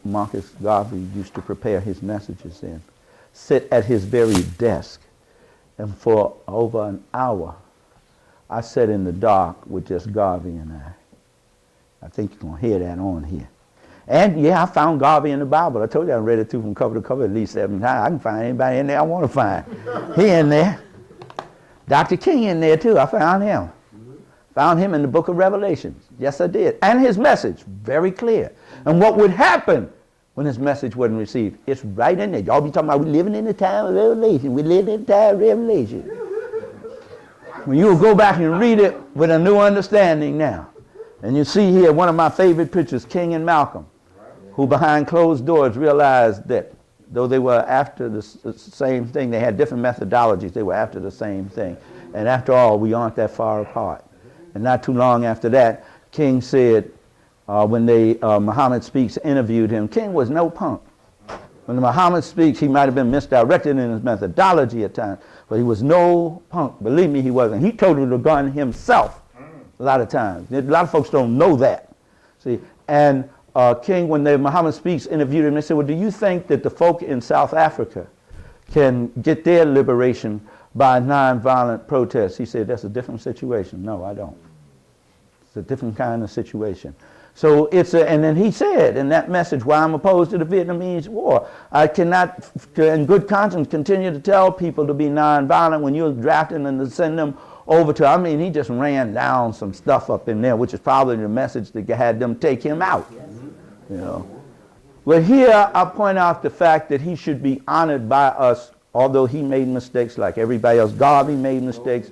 Marcus Garvey used to prepare his messages in, sit at his very desk, and for over an hour, I sat in the dark with just Garvey and I. I think you're going to hear that on here. And yeah, I found Garvey in the Bible. I told you I read it through from cover to cover at least 7 times. I can find anybody in there I want to find. He in there. Dr. King in there too. I found him. Found him in the book of Revelations. Yes, I did. And his message, very clear. And what would happen when his message wasn't received? It's right in there. Y'all be talking about we living in the time of Revelation. We live in the time of Revelation. When you go back and read it with a new understanding now, and you see here one of my favorite pictures, King and Malcolm, who behind closed doors realized that though they were after the same thing, they had different methodologies, they were after the same thing. And after all, we aren't that far apart. And not too long after that, King said, when Muhammad Speaks interviewed him, King was no punk. When Muhammad Speaks, he might have been misdirected in his methodology at times, but he was no punk. Believe me, he wasn't. He toted the gun himself a lot of times. A lot of folks don't know that. See, and King, when Muhammad Speaks interviewed him, they said, well, do you think that the folk in South Africa can get their liberation by nonviolent protests? He said, that's a different situation. No, I don't. It's a different kind of situation. So it's and then he said in that message, why I'm opposed to the Vietnamese War. I cannot, in good conscience, continue to tell people to be nonviolent when you're drafting and to send them over to, I mean, he just ran down some stuff up in there, which is probably the message that had them take him out. You know. Well, here I point out the fact that he should be honored by us, although he made mistakes like everybody else. Garvey made mistakes.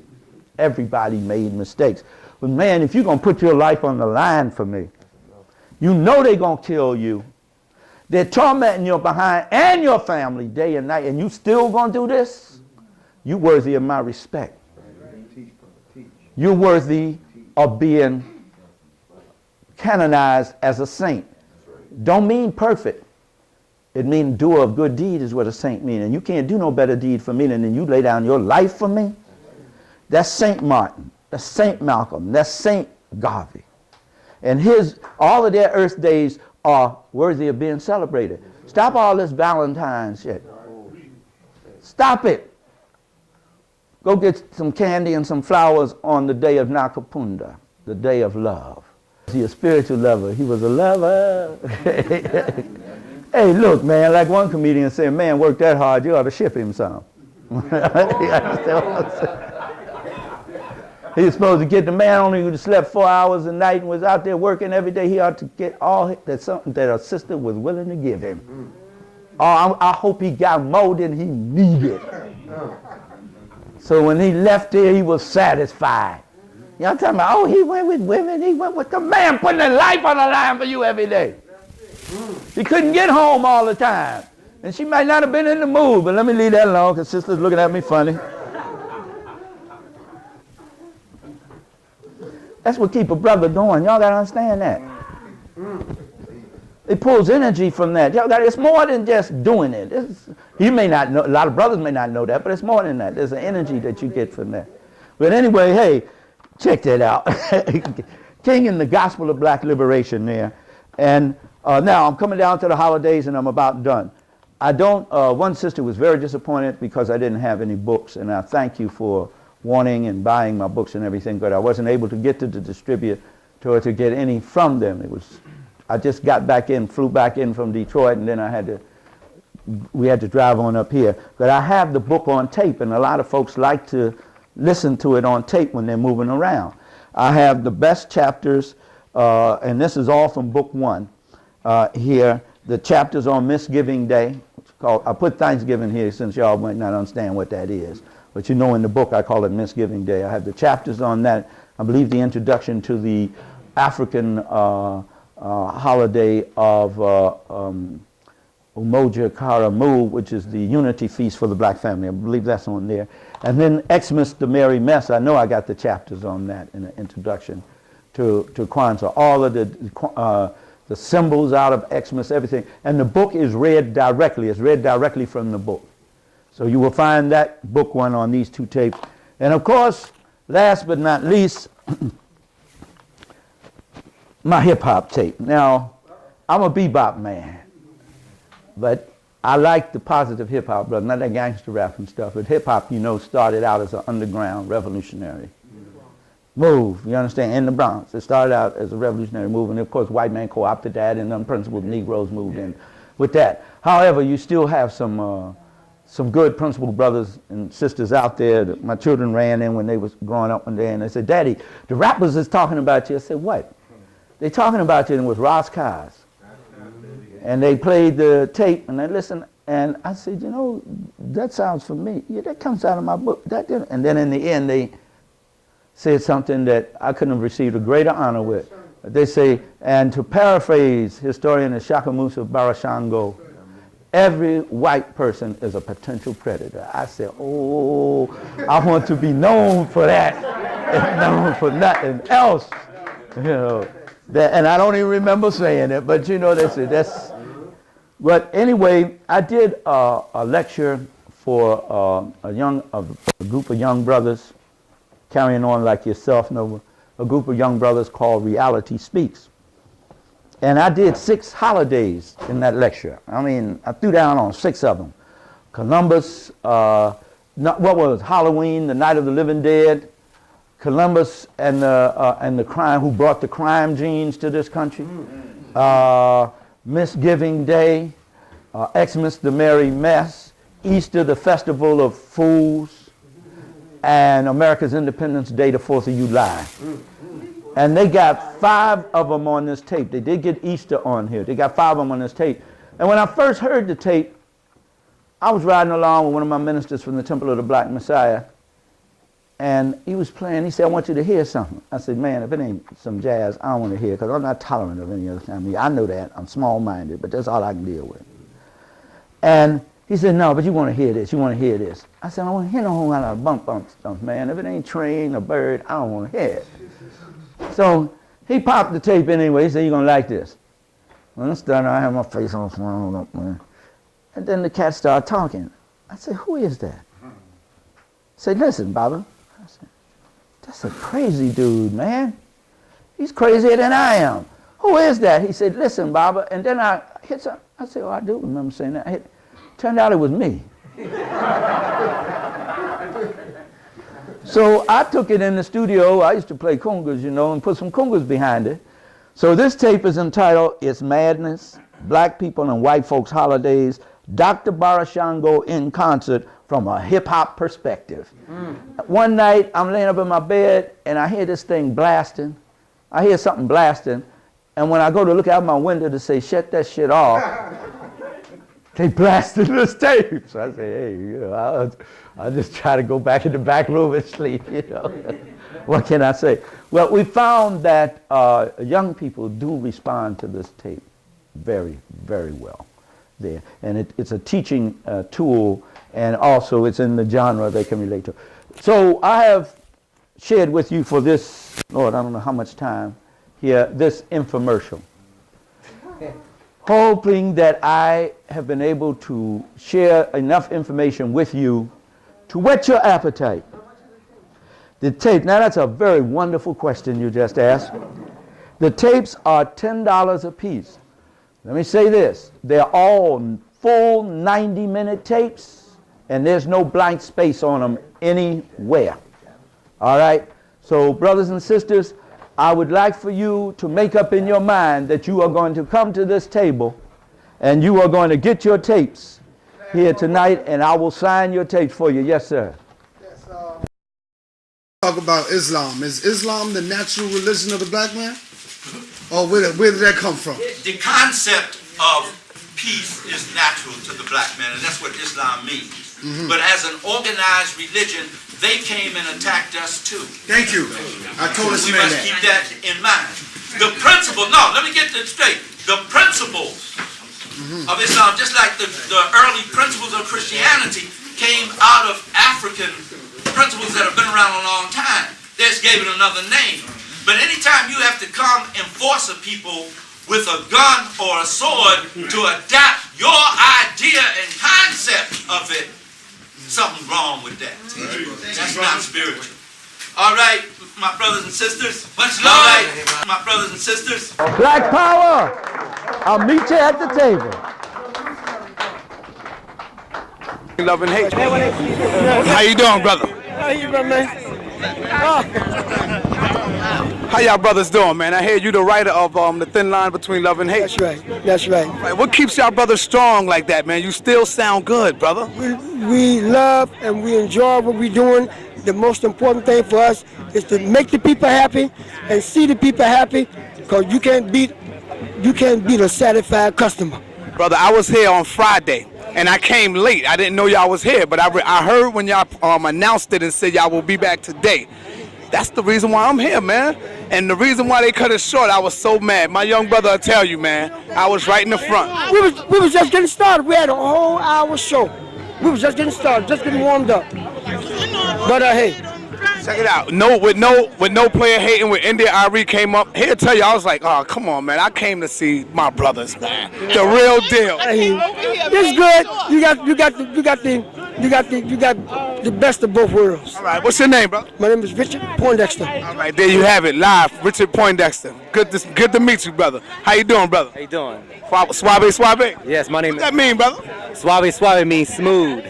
Everybody made mistakes. But man, if you're going to put your life on the line for me, you know they're going to kill you. They're tormenting your behind and your family day and night, and you still going to do this? You're worthy of my respect. You're worthy of being canonized as a saint. Don't mean perfect. It means doer of good deed is what a saint means. And you can't do no better deed for me than you lay down your life for me. That's Saint Martin. That's Saint Malcolm. That's Saint Garvey. And all of their earth days are worthy of being celebrated. Stop all this Valentine's shit. Stop it. Go get some candy and some flowers on the day of Nakapunda, the day of love. He's a spiritual lover. He was a lover. Hey, look, man, like one comedian said, man, work that hard, you ought to ship him some. He's supposed to get the man only who slept 4 hours a night and was out there working every day. He ought to get all that something that a sister was willing to give him. Oh, I hope he got more than he needed. So when he left there, he was satisfied. You know what I'm talking about? Oh, he went with women. He went with the man putting his life on the line for you every day. He couldn't get home all the time. And she might not have been in the mood, but let me leave that alone because sister's looking at me funny. That's what keep a brother going. Y'all got to understand that. It pulls energy from that. Y'all got, it's more than just doing it. You may not know, a lot of brothers may not know that, but it's more than that. There's an energy that you get from that. But anyway, hey, check that out. King in the Gospel of Black Liberation there. And now I'm coming down to the holidays and I'm about done. One sister was very disappointed because I didn't have any books, and I thank you for wanting and buying my books and everything, but I wasn't able to get to the distributor to get any from them. I just got back in, flew back in from Detroit, and then we had to drive on up here. But I have the book on tape, and a lot of folks like to listen to it on tape when they're moving around. I have the best chapters, and this is all from book 1 here. The chapters on Misgiving Day. I put Thanksgiving here since y'all might not understand what that is. But you know in the book I call it Misgiving Day. I have the chapters on that. I believe the introduction to the African holiday of Umoja Karamu, which is the unity feast for the black family. I believe that's on there. And then Xmas, the Merry Mess. I know I got the chapters on that in the introduction to Kwanzaa. All of the symbols out of Xmas, everything. And the book is read directly. It's read directly from the book. So you will find that book 1 on these 2 tapes. And of course, last but not least, my hip-hop tape. Now, I'm a bebop man, but I like the positive hip-hop, brother, not that gangster rap and stuff, but hip-hop, you know, started out as an underground revolutionary move, you understand, in the Bronx. It started out as a revolutionary move, and of course, white man co-opted that, and unprincipled Negroes moved in with that. However, you still have some good principled brothers and sisters out there that my children ran in when they was growing up one day, and they said, Daddy, the rappers is talking about you. I said, what? They talking about you, and it was Ross Cars. And they played the tape, and they listened, and I said, you know, that sounds familiar. Yeah, that comes out of my book. And then in the end, they said something that I couldn't have received a greater honor with. They say, and to paraphrase historian Ishakamusa Barashango, every white person is a potential predator. I said, oh, I want to be known for that and known for nothing else. You know, and I don't even remember saying it, but you know, they said that's. But anyway, I did a lecture for a group of young brothers, carrying on like yourself, a group of young brothers called Reality Speaks. And I did 6 holidays in that lecture. I mean, I threw down on 6 of them. Columbus, what was Halloween, the Night of the Living Dead, Columbus and the crime, who brought the crime genes to this country, Misgiving Day, Xmas, the Merry Mess, Easter, the Festival of Fools, and America's Independence Day, the 4th of July. And they got 5 of them on this tape. They did get Easter on here. They got 5 of them on this tape. And when I first heard the tape, I was riding along with one of my ministers from the Temple of the Black Messiah, and he was playing. He said, I want you to hear something. I said, man, if it ain't some jazz, I don't want to hear, because I'm not tolerant of any other kind of music. I know that. I'm small-minded, but that's all I can deal with. And he said, no, but you want to hear this. You want to hear this. I said, I want to hear no whole lot of bump stuff, man. If it ain't train or bird, I don't want to hear it. So he popped the tape anyway. He said, you're going to like this. Well, I started, I had my face on the man. And then the cat started talking. I said, who is that? He said, listen, Baba. I said, that's a crazy dude, man. He's crazier than I am. Who is that? He said, listen, Baba. And then I hit something. I said, oh, I do remember saying that. Turned out it was me. So I took it in the studio. I used to play congas, you know, and put some congas behind it. So this tape is entitled, It's Madness, Black People and White Folks Holidays, Dr. Barashango in Concert from a hip-hop perspective. One night, I'm laying up in my bed, and I hear this thing blasting. I hear something blasting, and when I go to look out my window to say, shut that shit off, they blasted this tape. So I say, hey, you know, I'll just try to go back in the back room and sleep, you know. What can I say? Well, we found that young people do respond to this tape very, very well there. And it's a teaching tool, and also it's in the genre they can relate to. So I have shared with you for this, Lord, I don't know how much time here, this infomercial. Hoping that I have been able to share enough information with you to whet your appetite. The tape, now that's a very wonderful question you just asked. The tapes are $10 a piece. Let me say this, they're all full 90-minute tapes, and there's no blank space on them anywhere. All right? So brothers and sisters, I would like for you to make up in your mind that you are going to come to this table and you are going to get your tapes here tonight, and I will sign your tapes for you. Yes, sir. Yes, talk about Islam. Is Islam the natural religion of the black man? Or where did that come from? The concept of peace is natural to the black man, and that's what Islam means. But as an organized religion, they came and attacked us too. Thank you. I told us we must keep that in mind. The principle, no, let me get this straight. The principles of Islam, just like the early principles of Christianity, came out of African principles that have been around a long time. They just gave it another name. But anytime you have to come and force a people with a gun or a sword to adapt your idea and concept of it, something's wrong with that. That's not spiritual. All right, my brothers and sisters. Much love. All right, my brothers and sisters. Black power. I'll meet you at the table. Love and hate. How you doing, brother? How you doing, man? How y'all brothers doing, man? I hear you the writer of The Thin Line Between Love and Hate. That's right. That's right. Right, what keeps y'all brothers strong like that, man? You still sound good, brother. We love and we enjoy what we're doing. The most important thing for us is to make the people happy and see the people happy, because you can't beat a satisfied customer. Brother, I was here on Friday, and I came late. I didn't know y'all was here, but I heard when y'all announced it and said y'all will be back today. That's the reason why I'm here, man. And the reason why they cut it short, I was so mad. My young brother will tell you, man, I was right in the front. We was just getting started. We had a whole hour show. We was just getting started, just getting warmed up. But hey, check it out. With no player hating, when India Ari came up, he'll tell you, I was like, oh, come on, man. I came to see my brothers, man. The real deal. It's good. You got the best of both worlds. All right, what's your name, bro? My name is Richard Poindexter. All right, there you have it, live. Richard Poindexter. Good to meet you, brother. How you doing, brother? How you doing? Suave? Yes, my name What that mean, brother? Suave means smooth.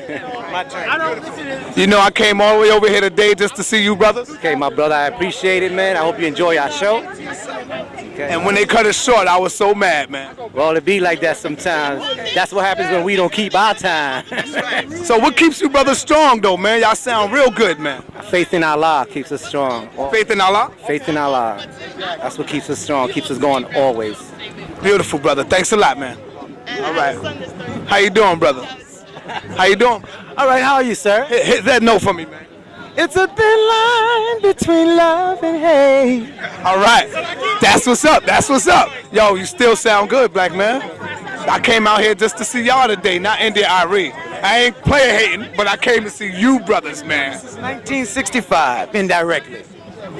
You know, I came all the way over here today just to see you, brothers. Okay, my brother, I appreciate it, man. I hope you enjoy our show. Okay. And when they cut it short, I was so mad, man. Well, it be like that sometimes. That's what happens when we don't keep our time. So what keeps you brothers strong, though, man? Y'all sound real good, man. Faith in Allah keeps us strong. Faith in Allah? Faith in Allah. That's what keeps us strong, keeps us going always. Beautiful, brother. Thanks a lot, man. All right. How you doing, brother? How you doing? All right, how are you, sir? Hit that note for me, man. It's a thin line between love and hate. All right. That's what's up. That's what's up. Yo, you still sound good, black man. I came out here just to see y'all today, not India Ari. I ain't player hating, but I came to see you brothers, man. Since 1965, indirectly.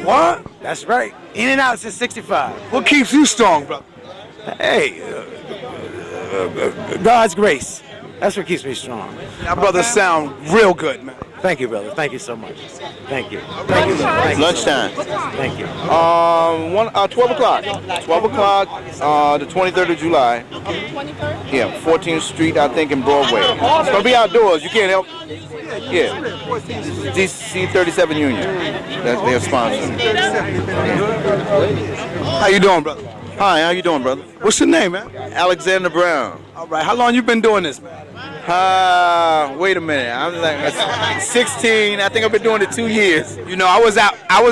What? That's right. In and out since 65. What keeps you strong, brother? Hey, God's grace. That's what keeps me strong. Y'all brothers sound real good, man. Thank you, brother. Thank you so much. Thank you. Lunchtime. Thank you. 12 o'clock. 12 o'clock, the 23rd of July. Yeah, 14th Street, I think, in Broadway. It's gonna be outdoors. You can't help. Yeah. DC 37 Union. That's their sponsor. How you doing, brother? Hi, how you doing, brother? What's your name, man? Alexander Brown. All right. How long you been doing this, man? Wait a minute. I'm like 16. I think I've been doing it 2 years. You know, I was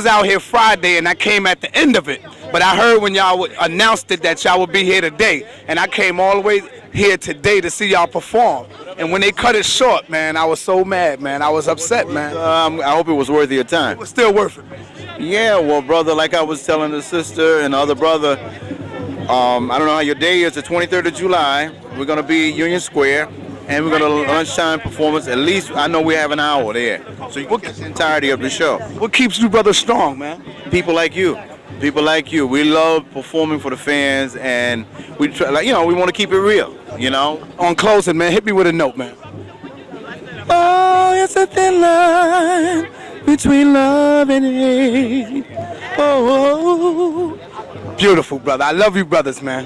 out here Friday, and I came at the end of it. But I heard when y'all announced it that y'all would be here today, and I came all the way here today to see y'all perform. And when they cut it short, man, I was so mad, man. I was upset, man. I hope it was worth your time. It was still worth it. Yeah, well, brother, like I was telling the sister and the other brother, I don't know how your day is, the 23rd of July. We're going to be Union Square, and we're going to lunchtime performance. At least I know we have an hour there. So you get the entirety of the show. What keeps you brothers strong, man? People like you. People like you. We love performing for the fans, and we try, like, we want to keep it real, On closing, man, hit me with a note, man. Oh, it's a thin line between love and hate. Oh. Beautiful, brother. I love you, brothers, man.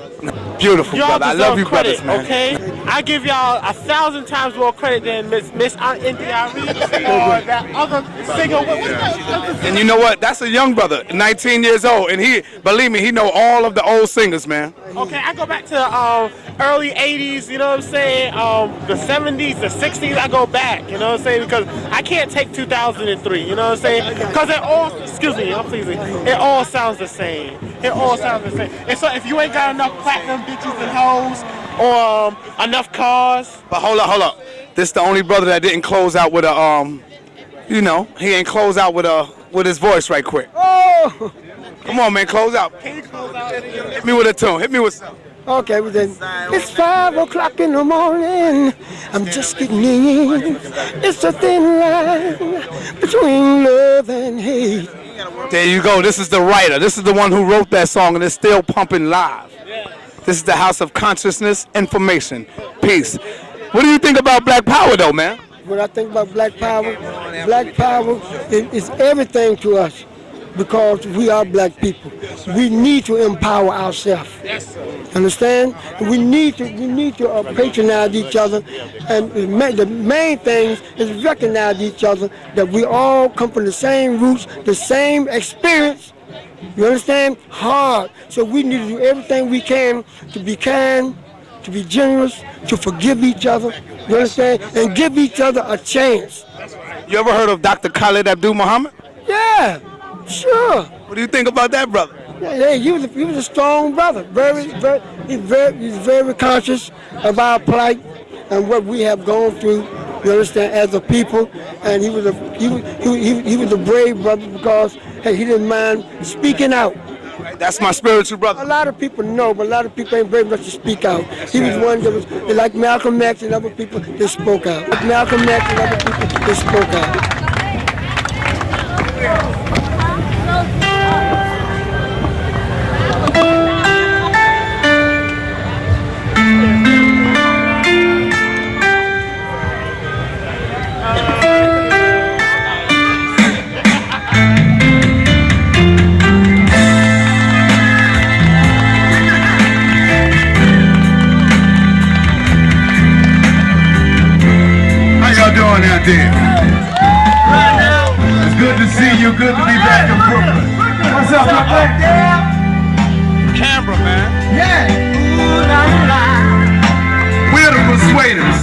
Beautiful, y'all brother. I love you, credit, brothers, man. Okay, I give y'all 1,000 times more credit than Miss India or that other singer. And you know what? That's a young brother, 19 years old, and believe me, he know all of the old singers, man. Okay, I go back to the early 80s, you know what I'm saying? The 70s, the 60s, I go back, you know what I'm saying? Because I can't take 2003, you know what I'm saying? Because it all, excuse me, I'm pleasing, it all sounds the same. It all sounds the same. And so if you ain't got enough platinum bitches and hoes or enough cars. But hold up. This is the only brother that didn't close out with a, he ain't close out with his voice right quick. Oh! Come on, man, close out. Can you close out? Hit me with a tune. Hit me with something. Okay, well then, it's 5 o'clock in the morning. I'm just getting in. It's a thin line between love and hate. There you go. This is the writer. This is the one who wrote that song, and it's still pumping live. This is the House of Consciousness, Information, Peace. What do you think about Black Power, though, man? When I think about Black Power, Black power is everything to us because we are black people. We need to empower ourselves. Understand? We need to patronize each other, and the main thing is recognize each other, that we all come from the same roots, the same experience. You understand? Hard. So we need to do everything we can to be kind, to be generous, to forgive each other. You understand? And give each other a chance. You ever heard of Dr. Khalid Abdul Muhammad? Yeah, sure. What do you think about that, brother? Yeah, he was a strong brother. He's very conscious of our plight and what we have gone through. You understand, as a people, and he was a brave brother because hey, he didn't mind speaking out. That's my spiritual brother. A lot of people know, but a lot of people ain't brave enough to speak out. He was one that was like Malcolm X and other people that spoke out. Like Malcolm X and other people that spoke out. Doing out there? It's good to see you. Good to be back in Brooklyn. What's up, my boy? Canberra, man. Yeah. We're the Persuaders.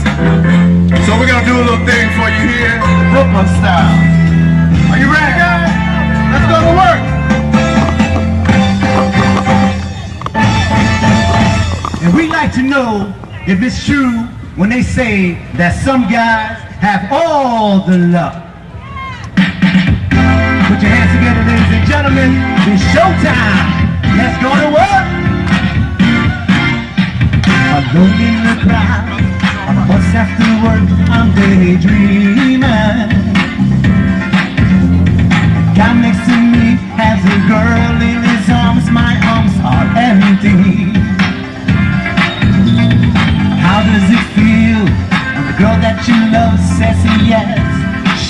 So we're gonna do a little thing for you here, Brooklyn style. Are you ready, guys? Let's go to work. And we'd like to know if it's true when they say that some guys have all the luck. Put your hands together, ladies and gentlemen. It's showtime. Let's go to work. Alone in the crowd, on a bus after work, I'm daydreaming. The guy next to me has a girl in his arms. My arms are empty. How does it feel? The girl that you love says yes,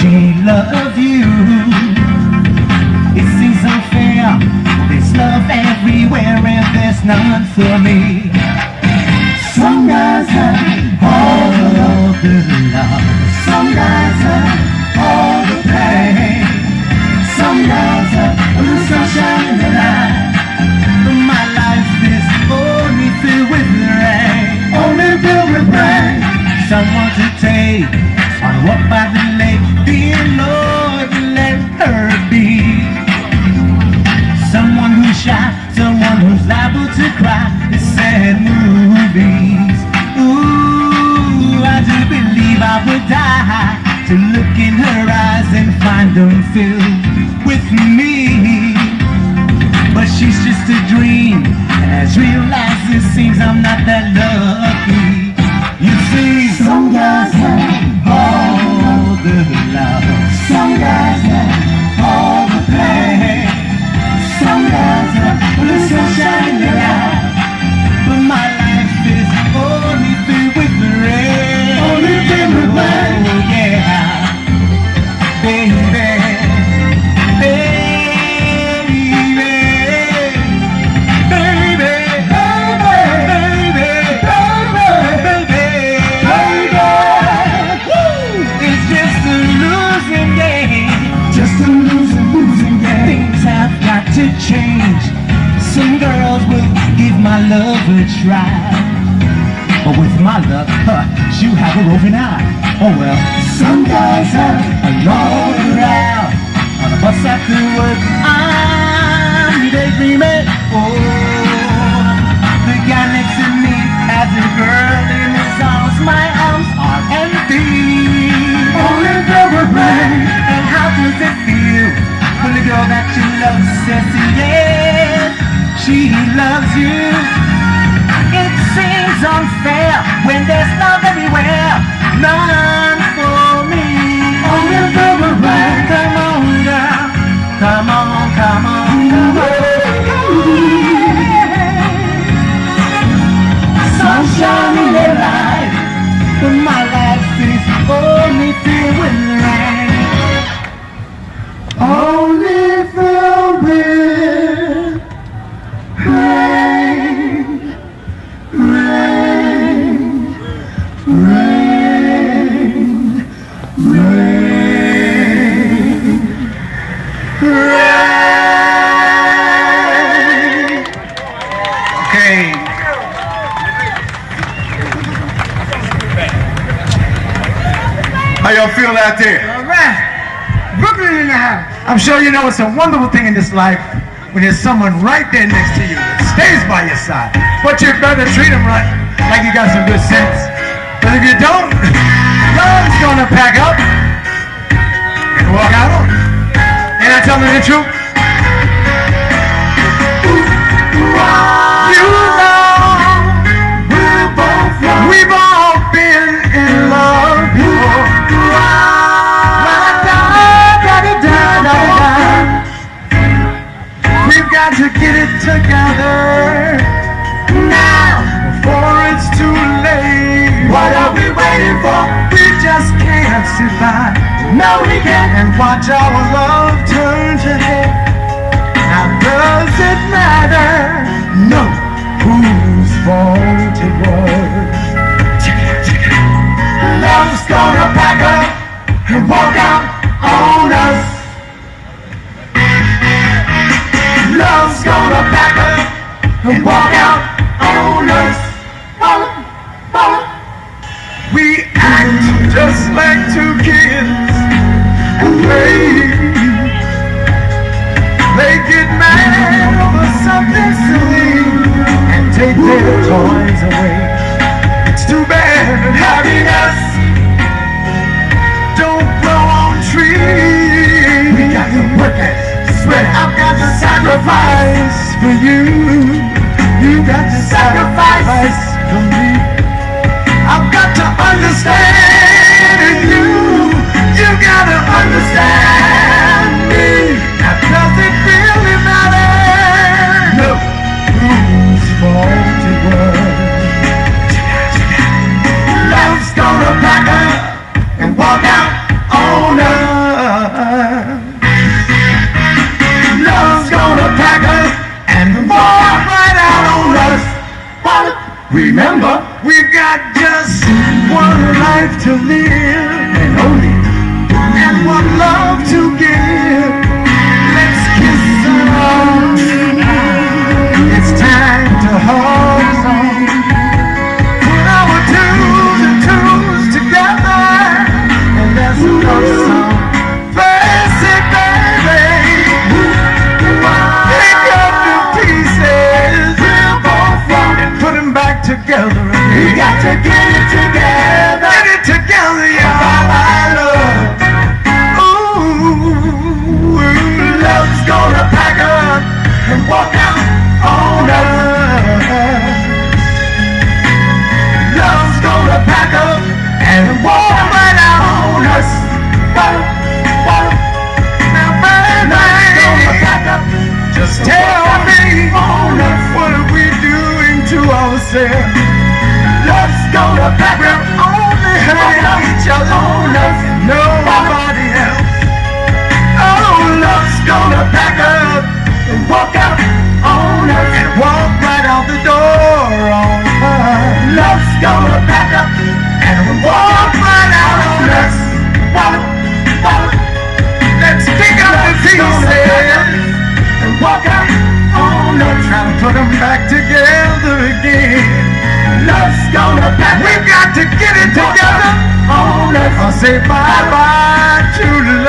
she loves you. It seems unfair, there's love everywhere and there's none for me. Some guys have all the love, some guys have all the pain, some guys have the sunshine and the light. But my life is only filled with rain, only filled with rain. Someone to take on a walk by the lake, dear Lord, let her be. Someone who's shy, someone who's liable to cry. It's sad movies. Ooh, I do believe I would die to look in her eyes and find them filled with me. But she's just a dream, and as real as it seems, I'm not that lucky. You see, some guys have all the love, some guys have all the pain, some guys have the sunshine and the light. But my life is only filled with the rain, only filled with rain. Oh yeah, baby, baby. To change. Some girls will give my love a try, but with my luck, she'll have a roving eye. Oh well. Some guys have a long route on a bus after work. I'm daydreaming. Oh, the guy next to me has a girl in his arms. My arms are empty. Only filled with rain. And how does it feel when the girl that you love says yes, she loves you? It seems unfair when there's love everywhere, none for me. Only filled with rain. Come on, girl. Come on, come on, come on. Sunshine in Rain, rain, rain. Okay. How y'all feel out there? All right. Brooklyn in the house. I'm sure you know it's a wonderful thing in this life when there's someone right there next to you that stays by your side. But you better treat them right, like you got some good sense. But if you don't, love's gonna pack up and walk out. Ain't I telling the truth? You know, we've all been in love before. We've got to get it together now before it's too late. What are we waiting for? We just can't sit by. No, we can't. And watch our love turn to hate. Now does it matter? No, whose fault it was? Love's gonna pack up and walk out on us. Love's gonna pack up and walk out on us. We act just like two kids and they get mad over something silly and take their toys away. It's too bad happiness don't grow on trees. We got to work at it. I've got to sacrifice for you. You got to sacrifice for me. I've got to understand you. You gotta understand me. Now does it really matter? No, whose fault it was? Love's gonna pack up and walk out on us. Love's gonna pack us and walk right out on us. Remember, we've got just one life to live, and only, and one love to give. Let's kiss on. It's time to hold on. Put our twos and twos together, and there's a love song. Face it, baby. Together again. We got to get it together. Get it together, y'all. Love. Ooh, love's gonna pack up and walk out on us. Love's gonna pack up and walk right out on us. Now, baby, love's gonna pack up. Just tell me, what are we doing to ourselves? Love's gonna pack up. Only hang each other on us, nobody else. Oh, love's gonna pack up and walk out on us, and walk right out the door on us. Love's gonna pack up and walk right out on us. Let's pick up the pieces and walk out on us. Try to put them back together again. Love's gonna pack. We've got to get it together on us. I'll say bye-bye to love.